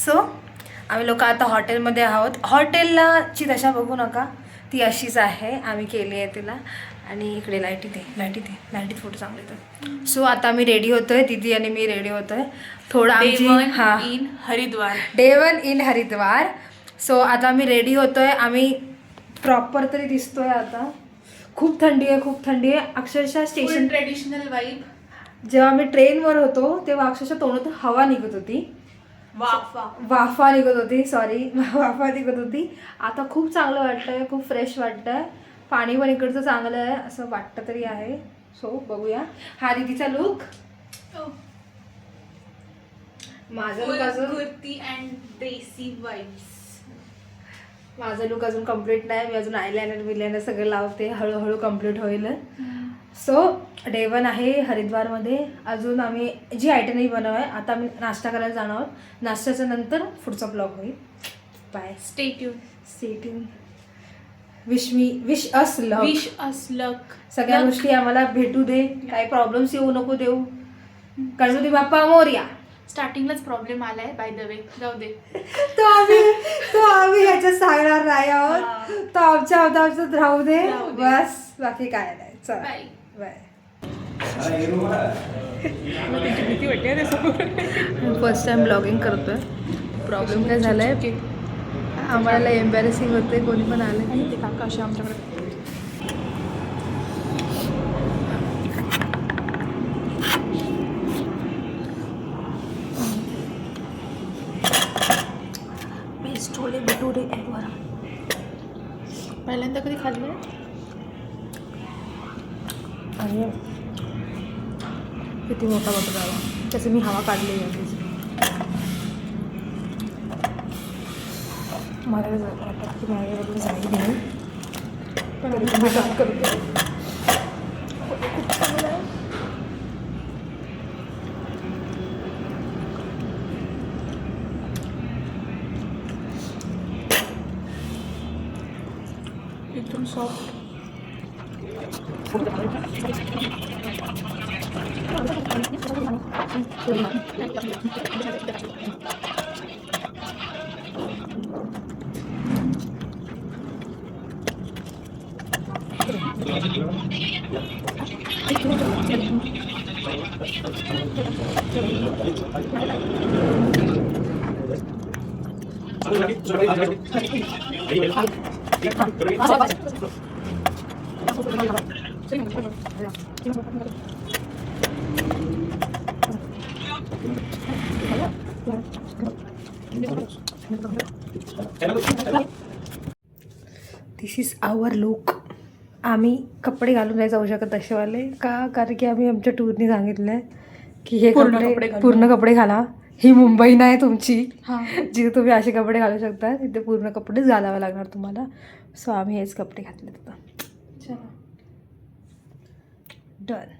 So आम्ही लोक आता हॉटेलमध्ये आहोत. हॉटेलची दशा बघू नका, ती अशीच आहे. आम्ही केली आहे तिला. आणि इकडे लाईटीत फोटो चांगले येतात. सो आता आम्ही रेडी होतोय, दीदी आणि मी रेडी होतोय. थोडं आमची in Haridwar, day 1 in Haridwar. So आता आम्ही रेडी होतोय. आम्ही प्रॉपर तरी दिसतोय आता. खूप थंडी आहे अक्षरशः. Station traditional vibe. जेव्हा आम्ही ट्रेनवर होतो तेव्हा अक्षरशः तोंडातून हवा निघत होती, वाफा निघत होती. आता खूप चांगलं वाटतंय, खूप फ्रेश वाटतंय. पाणी पण इकडचं चांगलं आहे असं वाटतं तरी आहे. सो बघूया. हा दीदीचा लुक. माझा लुक अजून कुर्ती अँड ड्रेसी वाईब्स. माझा लुक अजून कम्प्लीट नाही. मी अजून आयलायनर सगळं लावते. हळूहळू कम्प्लीट होईल. सो डे 1 आहे हरिद्वारमध्ये. अजून आम्ही जी आयटनरी बनव आहे. आता आम्ही नाश्ता करायला जाणार आहोत. नाश्त्याच्या नंतर पुढचा ब्लॉग होईल. Bye. Stay tune. Wish us luck. सगळ्या गोष्टी आम्हाला भेटू दे. काही प्रॉब्लेम्स येऊ नको देऊ. गणपती बाप्पा मोरया. स्टार्टिंगलाच प्रॉब्लेम आलाय बाय द वे, जाऊ दे. तो आम्ही ह्याच्यात सांगणार नाही आहोत. तो आमच्यात राहू दे बस. बाकी काय नाही. चला बाय. फर्स्ट टाइम ब्लॉगिंग करतोय. प्रॉब्लेम काय झालाय, आम्हाला एम्बॅरेसिंग होते. कोणी पण आलं की ते काका असे आमच्याकडे. छोले भटुरे पहिल्यांदा कधी खाल्ले आणि किती मोठा भटुरा आला. त्याची मी हवा काढली आहे. मला वाटतं की माझ्याबरोबर जाईल घेऊन पण करते. खूप चांगलं आहे. एकदम soft. This is our look. आम्ही कपडे घालून नाही जाऊ शकत असेवाले का, कारण की आम्ही आमच्या टूरनी सांगितलं आहे की हे पूर्ण कपडे घाला. ही मुंबई नाही तुमची जिथे तुम्ही असे कपडे घालू शकता. तिथे पूर्ण कपडेच घालावे लागणार तुम्हाला. सो आम्ही हेच कपडे घातले आता. चला डन.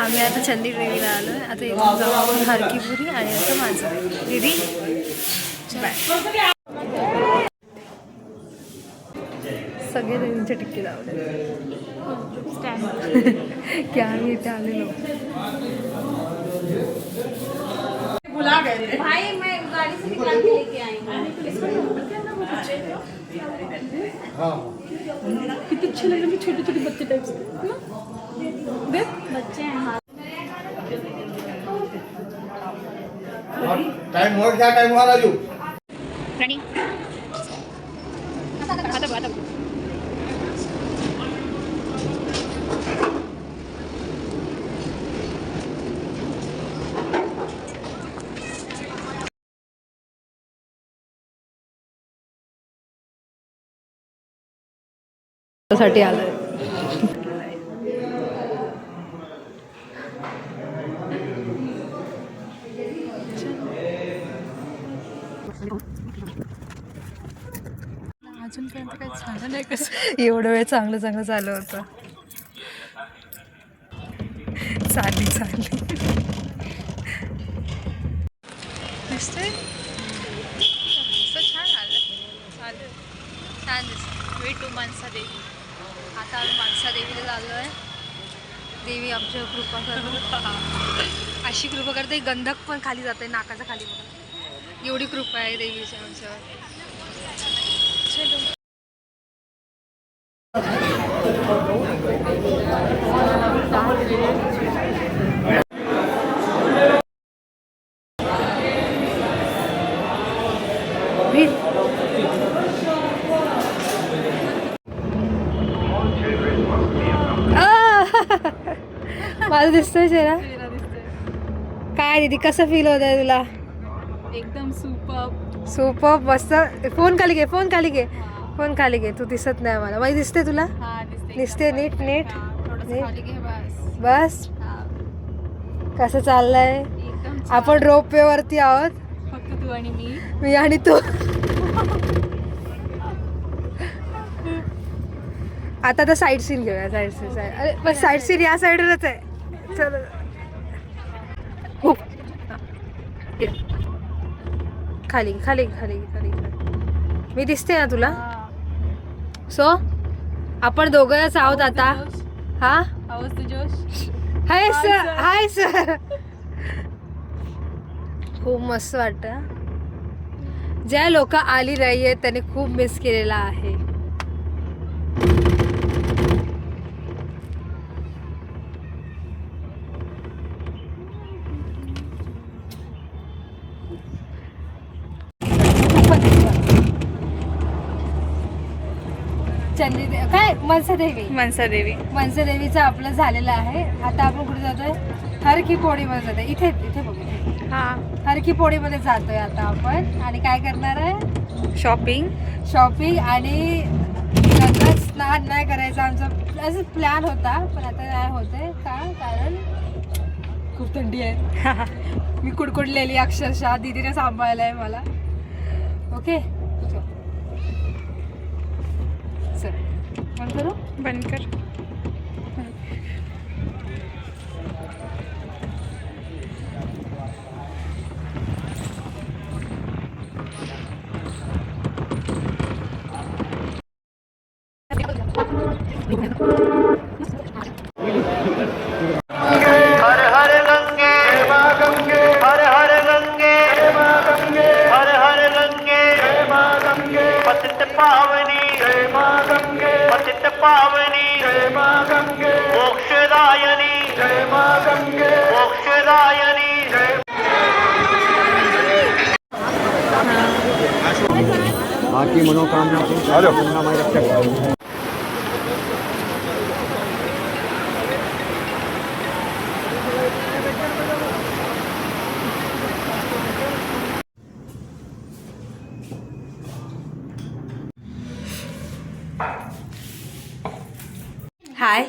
आम्ही आता चंदी देवीला आलो आहे. आता इथून जाऊ आपण हरकीपुरी आणि आता माझं दीदी बाय. सगळे देवींचे टिक्के लावले की आम्ही इथे आलेलो. भाई मैं गाड़ी से निकाल के लेके आई हूँ. किती अच्छे लग रहे, छोटे छोटे बच्चे टाइप से. देख बच्चे हैं. टाइम हो गया, टाइम हुआ राजू. साठी आलोय. अजूनपर्यंत काही झालं नाही कसं. एवढं वेळ चांगलं चांगलं चालू होतं. चालली दिसतंय छान आलं चालेल. छान दिसतं. Way to Mansa Devi. आता आम्ही मनसा देवीला आलो आहे. देवी आमच्या कृपा कर. अशी कृपा करते गंधक पण खाली जाते नाकाच्या खाली बघा. एवढी कृपा आहे देवीची आमच्यावर. चलो. माझं दिसतोय चेहरा. काय दीदी कसं फील होत आहे तुला? एकदम सुपर. सुपर मस्त. फोन खाली घे, फोन खाली घे, फोन खाली घे. तू दिसत नाही मला. माझी दिसते तुला? हा दिसते. दिसते नीट नीट थोडंसं खाली घे बस. बस. हा कसं चाललंय? एकदम आपण रोपवे वरती आहोत. फक्त तू आणि मी आणि तू. आता तर साईड सीन घेऊया. साईड सीन अरे बस साईड सीन या साईडवरच आहे. चल खाली खाली खाली खाली. मी दिसते ना तुला? सो आपण दोघंच आहोत आता. हा आवाज तू जोश. Hi sir. Hi sir. खूप मस्त वाटतं. ज्या लोक आली नाही आहेत त्याने खूप मिस केलेला आहे. काय मनसा देवी. मनसा देवीचं आपलं झालेलं आहे. आता आपण कुठे जातोय? हर की पोळीमध्ये जातोय. इथे इथे बघू. हा हर की पोळीमध्ये जातोय आता आपण. आणि काय करणार आहे? शॉपिंग आणि नंतर स्नान नाही करायचं आमचा असं प्लॅन होता, पण आता नाही होते का कारण खूप थंडी आहे. मी कुडकुडलेली अक्षरशः. दीदीने सांभाळलं आहे मला. ओके चल बंद करू. बंद कर. हर हर गंगे मां गंगे हर हर गंगे मां गंगे हर हर गंगे मां गंगे पतित पावनी मां गंगे पतित पावनी मां गंगे मोक्षदायिनी मां गंगे मोक्षदायिनी बाकी मनोकामना पूर्ण। हाय.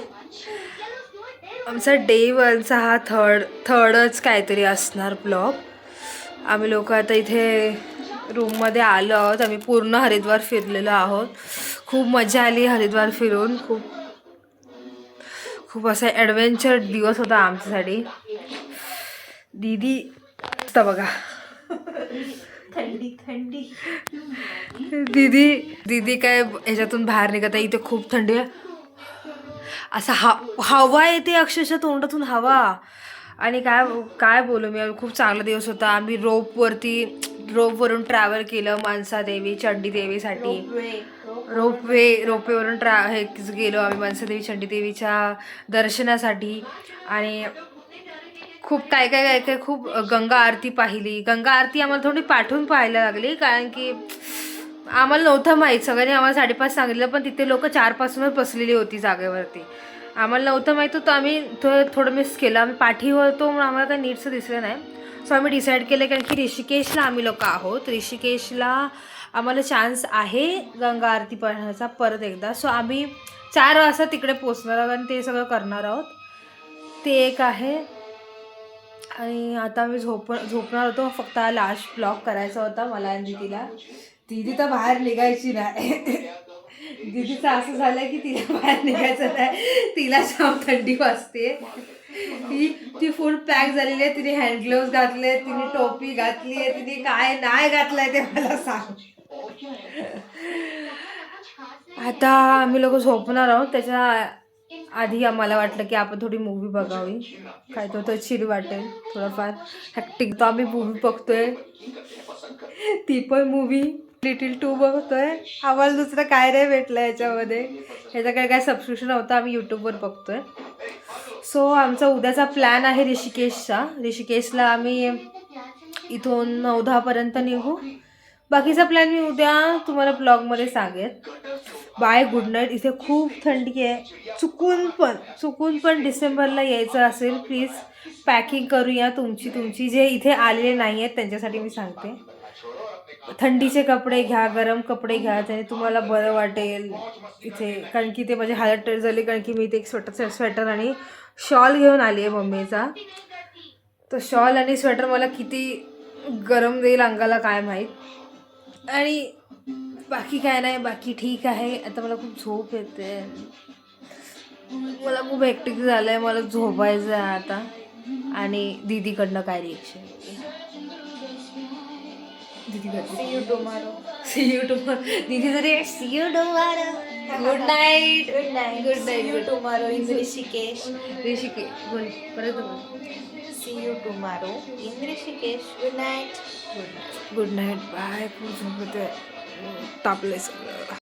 आमचा डे 1चा हा थर्डच काहीतरी असणार ब्लॉग. आम्ही लोक आता इथे रूममध्ये आलो आहोत. आम्ही पूर्ण हरिद्वार फिरलेलो आहोत. खूप मजा आली हरिद्वार फिरून. खूप असा ॲडव्हेंचर दिवस होता आमच्यासाठी. दीदी तर बघा थंडी दीदी काय ह्याच्यातून बाहेर निघत आहे. इथे खूप थंडी आहे. असं हवा येते अक्षरशः तोंडातून हवा. आणि काय बोलू मी. खूप चांगला दिवस होता. आम्ही रोपवरून ट्रॅव्हल केलं मनसा देवी चंडी देवीसाठी. रोपवेवरून गेलो आम्ही मनसा देवी चंडी देवीच्या दर्शनासाठी. आणि खूप काय खूप गंगा आरती पाहिली. गंगा आरती आम्हाला थोडी पाठवून पाहायला लागली कारण की आम्हाला नव्हतं माहीत. सगळ्यांनी आम्हाला 5:30 सांगितलं पण तिथे लोक 4पासूनच बसलेली होती जागेवरती. आम्हाला नव्हतं माहीत होतं. आम्ही थोडं मिस केलं. आम्ही पाठी होतो म्हणून आम्हाला काही नीटचं दिसलं नाही. सो आम्ही डिसाईड केलं कारण की ऋषिकेशला आम्ही लोक आहोत. ऋषिकेशला आम्हाला चान्स आहे गंगा आरती पाहण्याचा परत एकदा. सो आम्ही 4 वाजता तिकडे पोचणार आहोत आणि ते सगळं करणार आहोत. ते एक आहे. आणि आता आम्ही झोपणार होतो. फक्त हा लास्ट ब्लॉग करायचा होता मला आणि दीदीला. दिदी तर बाहेर निघायची नाही. दिदीचं असं झालं की तिला बाहेर निघायचं नाही, तिला जाम थंडी वाजते. ती फुल पॅक झालेली आहे. तिने हँड ग्लोव्स घातले, तिने टोपी घातली आहे, तिने काय नाही घातलंय ते मला सांग. आता आम्ही लोक झोपणार आहोत. त्याच्या आधी आम्हाला वाटलं की आपण थोडी मूवी बघावी, काय तो चिल वाटेल थोडंफार हॅक्टिक. तो आम्ही मूवी बघतोय, ती पण मूवी लिटिल 2 बघतोय. आम्हाला दुसरं काय नाही भेटलं याच्यामध्ये. ह्याच्याकडे काय सबस्क्रिप्शन नव्हतं, आम्ही यूट्यूबवर बघतोय. सो आमचा उद्याचा प्लॅन आहे ऋषिकेशचा. ऋषिकेशला आम्ही इथून 9-10 निघू. बाकीचा प्लॅन मी उद्या तुम्हाला ब्लॉगमध्ये सांगेन. Bye, good night. इथे खूप थंडी आहे. चुकून पण डिसेंबरला यायचं असेल प्लीज पॅकिंग करूया तुमची जे इथे आलेले नाही आहेत त्यांच्यासाठी मी सांगते. थंडीचे कपडे घ्या, गरम कपडे घ्या, त्याने तुम्हाला बरं वाटेल इथे. कारण की ते माझी हालत टेर झाली, कारण की मी इथे एक स्वेटर आणि शॉल घेऊन आली आहे मम्मीचा. तो शॉल आणि स्वेटर मला किती गरम देईल अंगाला काय माहीत. आणि बाकी काय नाही, बाकी ठीक आहे. आता मला खूप झोप येते, मला खूप हेक्टिक झालं आहे, मला झोपायचं आहे आता. आणि दीदीकडनं काय रिएक्शन सी यू टुमारो दीदी जरी see you tomorrow. Good night. See you tomorrow in Rishikesh. बोल परत बोल. See you tomorrow in Rishikesh. Good night. Good night. Bye. खूप झोप येते, तापले सगळं.